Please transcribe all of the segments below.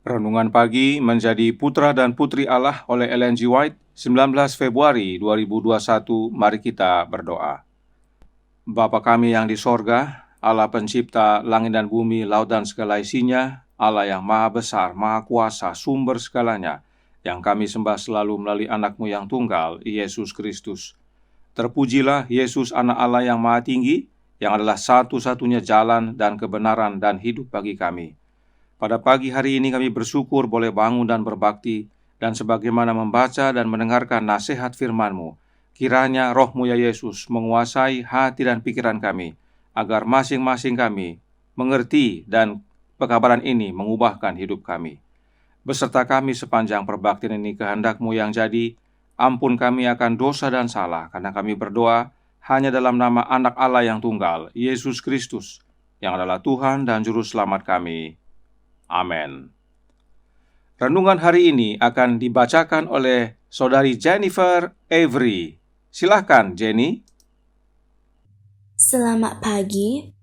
Renungan pagi menjadi Putra dan Putri Allah oleh Ellen G. White, 19 Februari 2021. Mari kita berdoa. Bapa kami yang di sorga, Allah pencipta langit dan bumi, laut dan segala isinya, Allah yang maha besar, maha kuasa, sumber segalanya, yang kami sembah selalu melalui anak-Mu yang tunggal, Yesus Kristus. Terpujilah Yesus, anak Allah yang maha tinggi, yang adalah satu-satunya jalan dan kebenaran dan hidup bagi kami. Pada pagi hari ini kami bersyukur boleh bangun dan berbakti, dan sebagaimana membaca dan mendengarkan nasihat firman-Mu, kiranya Roh-Mu ya Yesus menguasai hati dan pikiran kami, agar masing-masing kami mengerti dan pekabaran ini mengubahkan hidup kami. Beserta kami sepanjang perbaktian ini kehendak-Mu yang jadi, ampun kami akan dosa dan salah, karena kami berdoa hanya dalam nama Anak Allah yang tunggal, Yesus Kristus, yang adalah Tuhan dan Juru Selamat kami. Amin. Renungan hari ini akan dibacakan oleh Saudari Jennifer Avery. Silahkan, Jenny. Selamat pagi.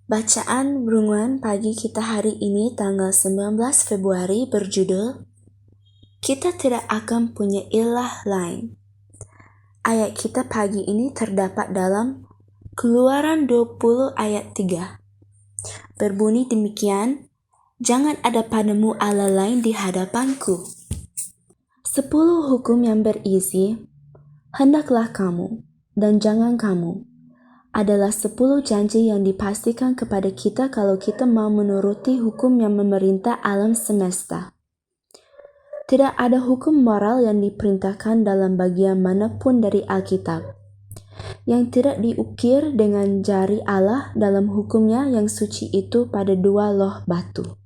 Bacaan renungan pagi kita hari ini tanggal 19 Februari berjudul Kita Tidak Akan Punya Ilah Lain. Ayat kita pagi ini terdapat dalam Keluaran 20 ayat 3. Berbunyi demikian, jangan ada padamu Allah lain di hadapanku. 10 hukum yang berisi, hendaklah kamu dan jangan kamu, adalah 10 janji yang dipastikan kepada kita kalau kita mau menuruti hukum yang memerintah alam semesta. Tidak ada hukum moral yang diperintahkan dalam bagian manapun dari Alkitab yang tidak diukir dengan jari Allah dalam hukumnya yang suci itu pada 2 loh batu.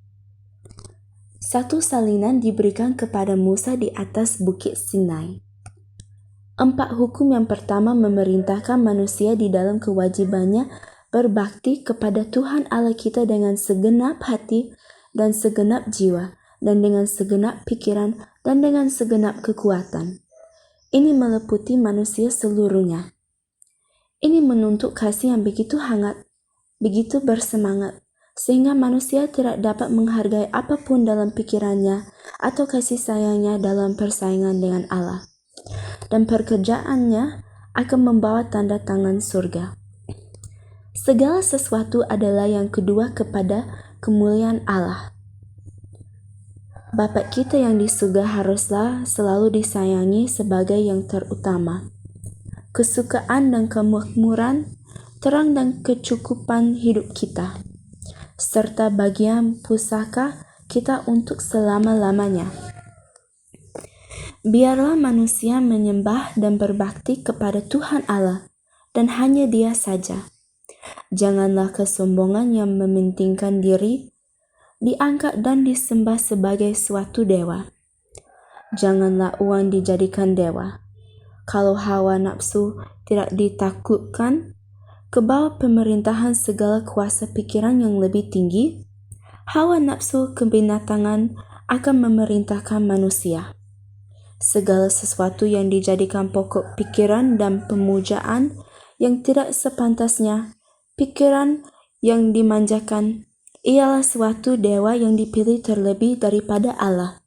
1 salinan diberikan kepada Musa di atas bukit Sinai. 4 hukum yang pertama memerintahkan manusia di dalam kewajibannya berbakti kepada Tuhan Allah kita dengan segenap hati dan segenap jiwa, dan dengan segenap pikiran dan dengan segenap kekuatan. Ini meliputi manusia seluruhnya. Ini menuntut kasih yang begitu hangat, begitu bersemangat, sehingga manusia tidak dapat menghargai apapun dalam pikirannya atau kasih sayangnya dalam persaingan dengan Allah. Dan pekerjaannya akan membawa tanda tangan surga. Segala sesuatu adalah yang kedua kepada kemuliaan Allah. Bapa kita yang di surga haruslah selalu disayangi sebagai yang terutama. Kesukaan dan kemakmuran, terang dan kecukupan hidup kita, serta bagian pusaka kita untuk selama-lamanya. Biarlah manusia menyembah dan berbakti kepada Tuhan Allah, dan hanya Dia saja. Janganlah kesombongan yang mementingkan diri diangkat dan disembah sebagai suatu dewa. Janganlah uang dijadikan dewa. Kalau hawa nafsu tidak ditaklukkan, ke bawah pemerintahan segala kuasa pikiran yang lebih tinggi, hawa nafsu kebinatangan akan memerintahkan manusia. Segala sesuatu yang dijadikan pokok pikiran dan pemujaan yang tidak sepantasnya, pikiran yang dimanjakan, ialah suatu dewa yang dipilih terlebih daripada Allah.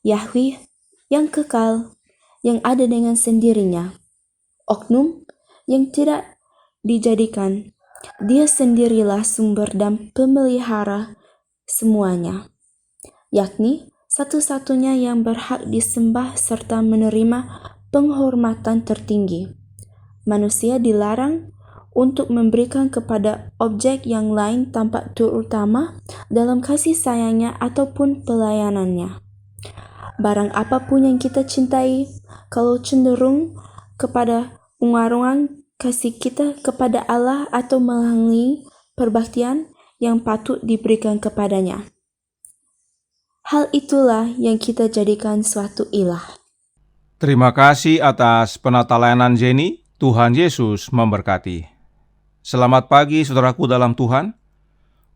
Yahweh yang kekal, yang ada dengan sendirinya. Oknum yang tidak dijadikan, Dia sendirilah sumber dan pemelihara semuanya, yakni satu-satunya yang berhak disembah serta menerima penghormatan tertinggi. Manusia dilarang untuk memberikan kepada objek yang lain tempat terutama dalam kasih sayangnya ataupun pelayanannya. Barang apapun yang kita cintai, kalau cenderung kepada pengaruhan kasih kita kepada Allah atau menghalangi perbaktian yang patut diberikan kepadanya, hal itulah yang kita jadikan suatu ilah. Terima kasih atas penata layanan Jenny. Tuhan Yesus memberkati. Selamat pagi saudaraku dalam Tuhan.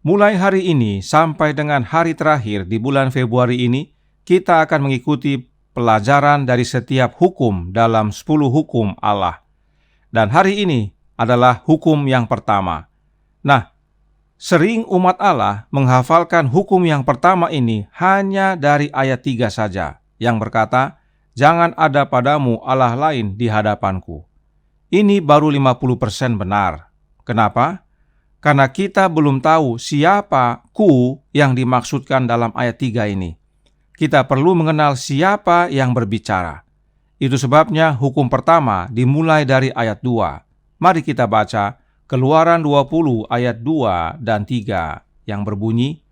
Mulai hari ini sampai dengan hari terakhir di bulan Februari ini, kita akan mengikuti pelajaran dari setiap hukum dalam 10 hukum Allah. Dan hari ini adalah hukum yang pertama. Nah, Sering umat Allah menghafalkan hukum yang pertama ini hanya dari ayat 3 saja, yang berkata, "Jangan ada padamu Allah lain di hadapanku." Ini baru 50% benar. Kenapa? Karena kita belum tahu siapa ku yang dimaksudkan dalam ayat 3 ini. Kita perlu mengenal siapa yang berbicara. Itu sebabnya hukum pertama dimulai dari ayat 2. Mari kita baca Keluaran 20 ayat 2 dan 3 yang berbunyi,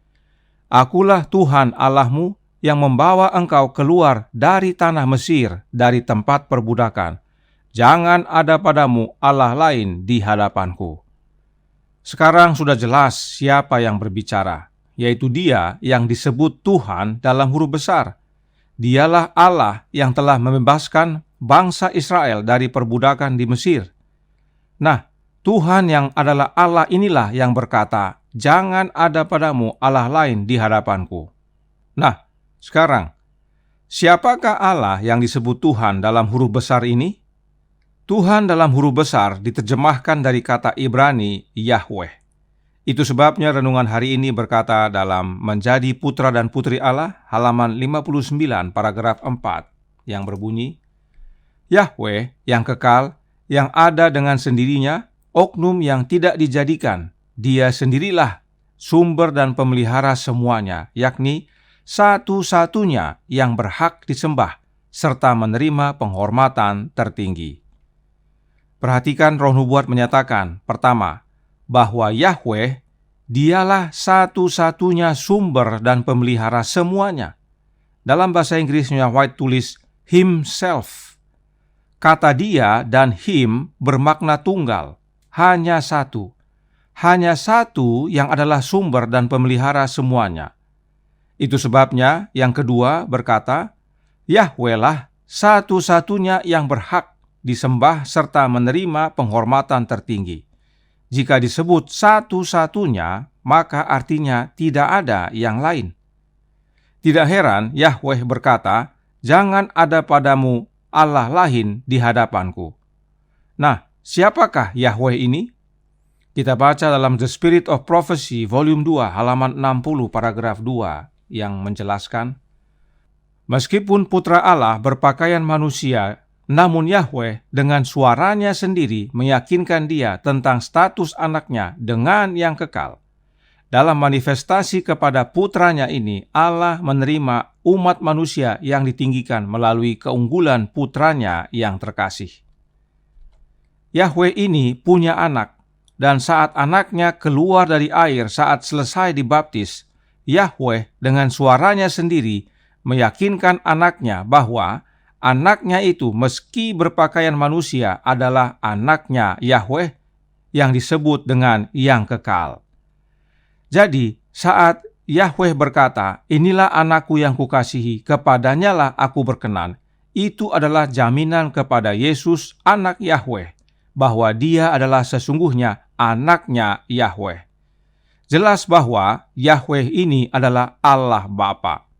"Akulah Tuhan Allahmu yang membawa engkau keluar dari tanah Mesir, dari tempat perbudakan. Jangan ada padamu Allah lain di hadapanku." Sekarang sudah jelas siapa yang berbicara, yaitu Dia yang disebut Tuhan dalam huruf besar. Dialah Allah yang telah membebaskan bangsa Israel dari perbudakan di Mesir. Nah, Tuhan yang adalah Allah inilah yang berkata, "Jangan ada padamu Allah lain di hadapanku." Nah, sekarang, siapakah Allah yang disebut Tuhan dalam huruf besar ini? Tuhan dalam huruf besar diterjemahkan dari kata Ibrani Yahweh. Itu sebabnya renungan hari ini berkata dalam Menjadi Putra dan Putri Allah, halaman 59 paragraf 4, yang berbunyi, "Yahweh yang kekal, yang ada dengan sendirinya, oknum yang tidak dijadikan, Dia sendirilah sumber dan pemelihara semuanya, yakni satu-satunya yang berhak disembah, serta menerima penghormatan tertinggi." Perhatikan Roh Nubuat menyatakan, pertama, bahwa Yahweh, Dialah satu-satunya sumber dan pemelihara semuanya. Dalam bahasa Inggrisnya White tulis Himself. Kata Dia dan Him bermakna tunggal, hanya satu. Hanya satu yang adalah sumber dan pemelihara semuanya. Itu sebabnya yang kedua berkata, Yahweh lah satu-satunya yang berhak disembah serta menerima penghormatan tertinggi. Jika disebut satu-satunya, maka artinya tidak ada yang lain. Tidak heran Yahweh berkata, "Jangan ada padamu Allah lain di hadapanku." Nah, siapakah Yahweh ini? Kita baca dalam The Spirit of Prophecy, volume 2, halaman 60, paragraf 2, yang menjelaskan, "Meskipun putra Allah berpakaian manusia, namun Yahweh dengan suaranya sendiri meyakinkan Dia tentang status anaknya dengan yang kekal. Dalam manifestasi kepada putranya ini, Allah menerima umat manusia yang ditinggikan melalui keunggulan putranya yang terkasih." Yahweh ini punya anak, dan saat anaknya keluar dari air saat selesai dibaptis, Yahweh dengan suaranya sendiri meyakinkan anaknya bahwa anaknya itu meski berpakaian manusia adalah anaknya Yahweh yang disebut dengan yang kekal. Jadi, saat Yahweh berkata, "Inilah anakku yang kukasihi, kepadanyalah aku berkenan," itu adalah jaminan kepada Yesus, anak Yahweh, bahwa Dia adalah sesungguhnya anaknya Yahweh. Jelas bahwa Yahweh ini adalah Allah Bapa.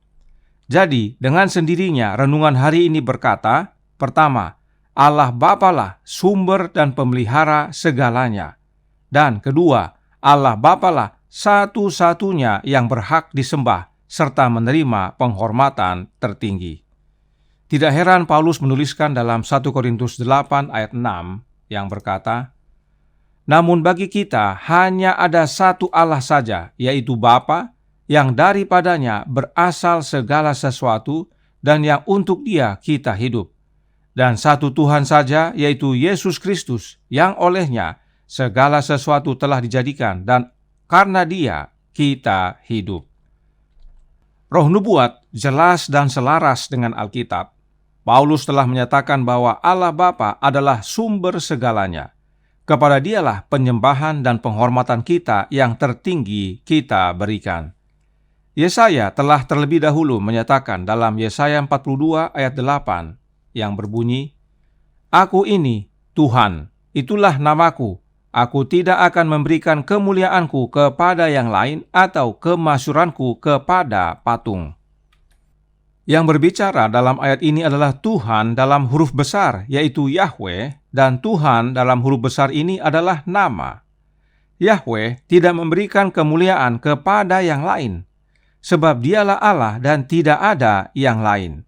Jadi, dengan sendirinya renungan hari ini berkata, pertama, Allah Bapalah sumber dan pemelihara segalanya. Dan kedua, Allah Bapalah satu-satunya yang berhak disembah serta menerima penghormatan tertinggi. Tidak heran Paulus menuliskan dalam 1 Korintus 8 ayat 6 yang berkata, "Namun bagi kita hanya ada satu Allah saja, yaitu Bapa, yang daripadanya berasal segala sesuatu dan yang untuk Dia kita hidup. Dan satu Tuhan saja, yaitu Yesus Kristus, yang olehnya segala sesuatu telah dijadikan dan karena Dia kita hidup." Roh Nubuat jelas dan selaras dengan Alkitab. Paulus telah menyatakan bahwa Allah Bapa adalah sumber segalanya. Kepada Dialah penyembahan dan penghormatan kita yang tertinggi kita berikan. Yesaya telah terlebih dahulu menyatakan dalam Yesaya 42 ayat 8 yang berbunyi, "Aku ini, Tuhan, itulah namaku. Aku tidak akan memberikan kemuliaanku kepada yang lain atau kemasyuranku kepada patung." Yang berbicara dalam ayat ini adalah Tuhan dalam huruf besar, yaitu Yahweh, dan Tuhan dalam huruf besar ini adalah nama. Yahweh tidak memberikan kemuliaan kepada yang lain, sebab dialah Allah dan tidak ada yang lain.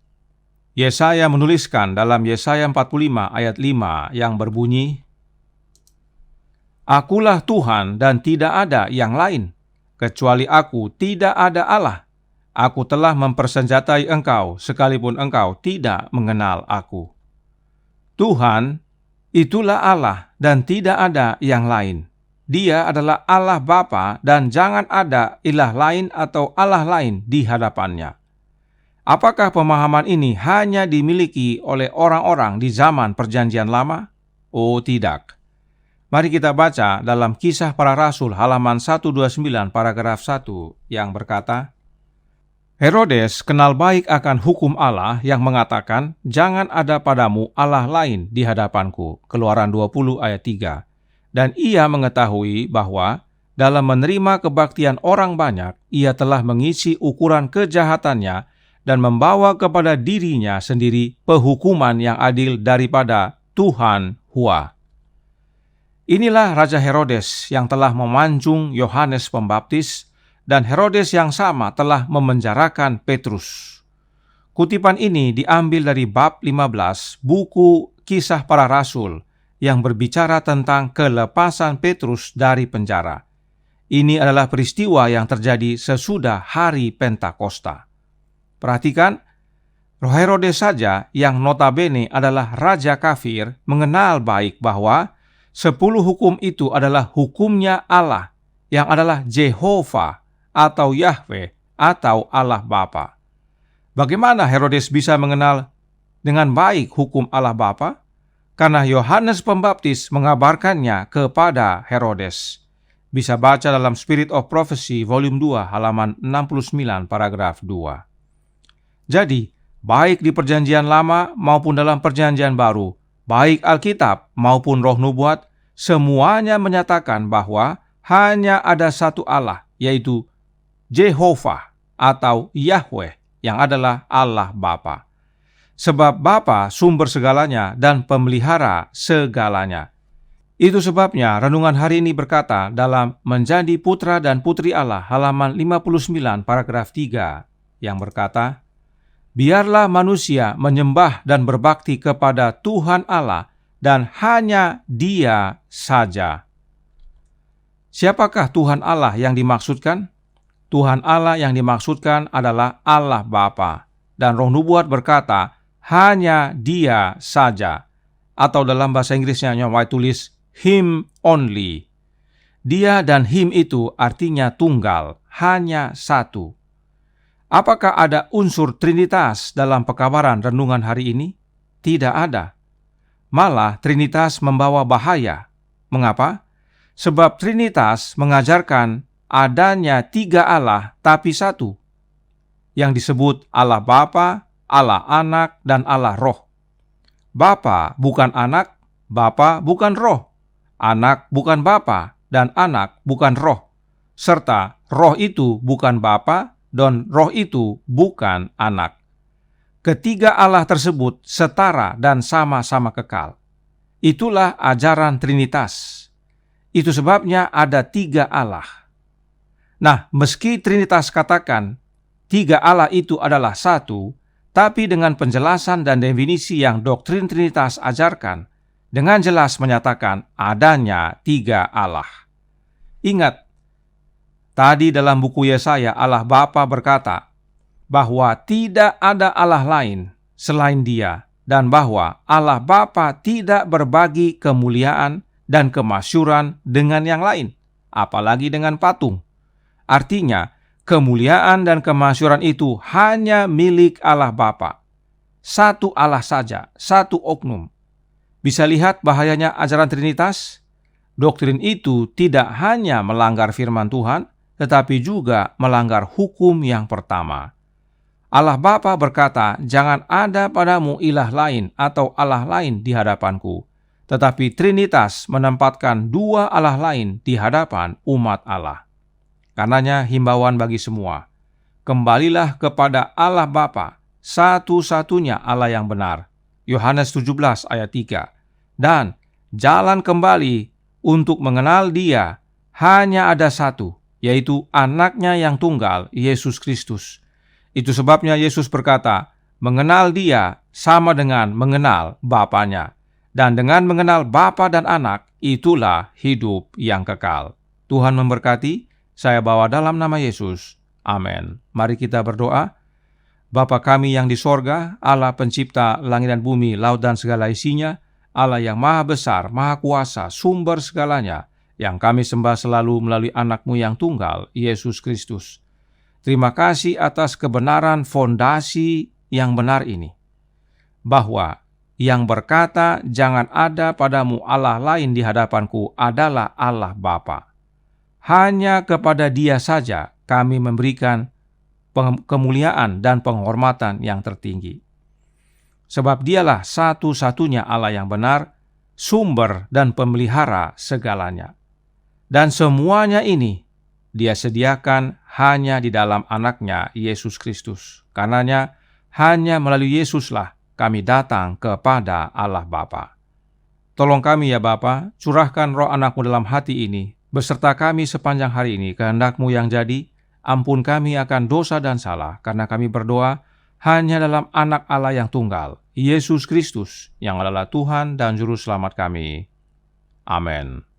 Yesaya menuliskan dalam Yesaya 45 ayat 5 yang berbunyi, Akulah Tuhan dan tidak ada yang lain, kecuali aku tidak ada Allah. Aku telah mempersenjatai engkau, sekalipun engkau tidak mengenal aku. Tuhan, itulah Allah dan tidak ada yang lain. Dia adalah Allah Bapa dan jangan ada ilah lain atau Allah lain di hadapannya. Apakah pemahaman ini hanya dimiliki oleh orang-orang di zaman Perjanjian Lama? Oh, tidak. Mari kita baca dalam Kisah Para Rasul halaman 129 paragraf 1 yang berkata, Herodes kenal baik akan hukum Allah yang mengatakan, jangan ada padamu Allah lain di hadapanku. Keluaran 20 ayat 3. Dan ia mengetahui bahwa dalam menerima kebaktian orang banyak, ia telah mengisi ukuran kejahatannya dan membawa kepada dirinya sendiri penghukuman yang adil daripada Tuhan Hua. Inilah Raja Herodes yang telah memanjung Yohanes Pembaptis, dan Herodes yang sama telah memenjarakan Petrus. Kutipan ini diambil dari bab 15 buku Kisah Para Rasul yang berbicara tentang kelepasan Petrus dari penjara. Ini adalah peristiwa yang terjadi sesudah hari Pentakosta. Perhatikan, Roh Herodes saja yang notabene adalah raja kafir mengenal baik bahwa 10 hukum itu adalah hukumnya Allah yang adalah Jehovah atau Yahweh atau Allah Bapa. Bagaimana Herodes bisa mengenal dengan baik hukum Allah Bapa? Karena Yohanes Pembaptis mengabarkannya kepada Herodes. Bisa baca dalam Spirit of Prophecy volume 2 halaman 69 paragraf 2. Jadi, baik di Perjanjian Lama maupun dalam Perjanjian Baru, baik Alkitab maupun Roh Nubuat, semuanya menyatakan bahwa hanya ada satu Allah, yaitu Jehovah atau Yahweh, yang adalah Allah Bapa. Sebab Bapa sumber segalanya dan pemelihara segalanya. Itu sebabnya renungan hari ini berkata dalam Menjadi Putra dan Putri Allah halaman 59 paragraf 3 yang berkata, Biarlah manusia menyembah dan berbakti kepada Tuhan Allah dan hanya Dia saja. Siapakah Tuhan Allah yang dimaksudkan? Tuhan Allah yang dimaksudkan adalah Allah Bapa. Dan Roh Nubuat berkata, hanya Dia saja. Atau dalam bahasa Inggrisnya White tulis, Him only. Dia dan Him itu artinya tunggal, hanya satu. Apakah ada unsur Trinitas dalam pekabaran renungan hari ini? Tidak ada. Malah Trinitas membawa bahaya. Mengapa? Sebab Trinitas mengajarkan adanya 3 Allah tapi satu, yang disebut Allah Bapa, Allah Anak, dan Allah Roh. Bapa bukan anak, Bapa bukan roh, anak bukan Bapa, dan anak bukan roh, serta roh itu bukan Bapa, dan roh itu bukan anak. Ketiga Allah tersebut setara dan sama-sama kekal. Itulah ajaran Trinitas. Itu sebabnya ada 3 Allah. Nah, meski Trinitas katakan 3 Allah itu adalah satu, tapi dengan penjelasan dan definisi yang doktrin Trinitas ajarkan, dengan jelas menyatakan adanya 3 Allah. Ingat, tadi dalam buku Yesaya Allah Bapa berkata bahwa tidak ada Allah lain selain Dia, dan bahwa Allah Bapa tidak berbagi kemuliaan dan kemasyuran dengan yang lain, apalagi dengan patung. Artinya, kemuliaan dan kemasyuran itu hanya milik Allah Bapa. Satu Allah saja, satu oknum. Bisa lihat bahayanya ajaran Trinitas? Doktrin itu tidak hanya melanggar firman Tuhan, tetapi juga melanggar hukum yang pertama. Allah Bapa berkata, jangan ada padamu ilah lain atau Allah lain di hadapanku. Tetapi Trinitas menempatkan 2 Allah lain di hadapan umat Allah. Karenanya himbauan bagi semua, kembalilah kepada Allah Bapa, satu-satunya Allah yang benar. Yohanes 17 ayat 3. Dan jalan kembali untuk mengenal Dia hanya ada satu, yaitu anaknya yang tunggal, Yesus Kristus. Itu sebabnya Yesus berkata, mengenal Dia sama dengan mengenal Bapanya. Dan dengan mengenal Bapa dan Anak, itulah hidup yang kekal. Tuhan memberkati, saya bawa dalam nama Yesus. Amin. Mari kita berdoa. Bapa kami yang di sorga, Allah pencipta langit dan bumi, laut dan segala isinya, Allah yang maha besar, maha kuasa, sumber segalanya, yang kami sembah selalu melalui anakmu yang tunggal, Yesus Kristus. Terima kasih atas kebenaran fondasi yang benar ini, bahwa yang berkata jangan ada padamu Allah lain di hadapanku adalah Allah Bapa. Hanya kepada Dia saja kami memberikan kemuliaan dan penghormatan yang tertinggi. Sebab Dialah satu-satunya Allah yang benar, sumber dan pemelihara segalanya. Dan semuanya ini Dia sediakan hanya di dalam anaknya Yesus Kristus. Karenanya hanya melalui Yesuslah kami datang kepada Allah Bapa. Tolong kami ya Bapa, curahkan roh anakmu dalam hati ini, beserta kami sepanjang hari ini, kehendak-Mu yang jadi. Ampun kami akan dosa dan salah, karena kami berdoa hanya dalam anak Allah yang tunggal, Yesus Kristus, yang adalah Tuhan dan Juru Selamat kami. Amin.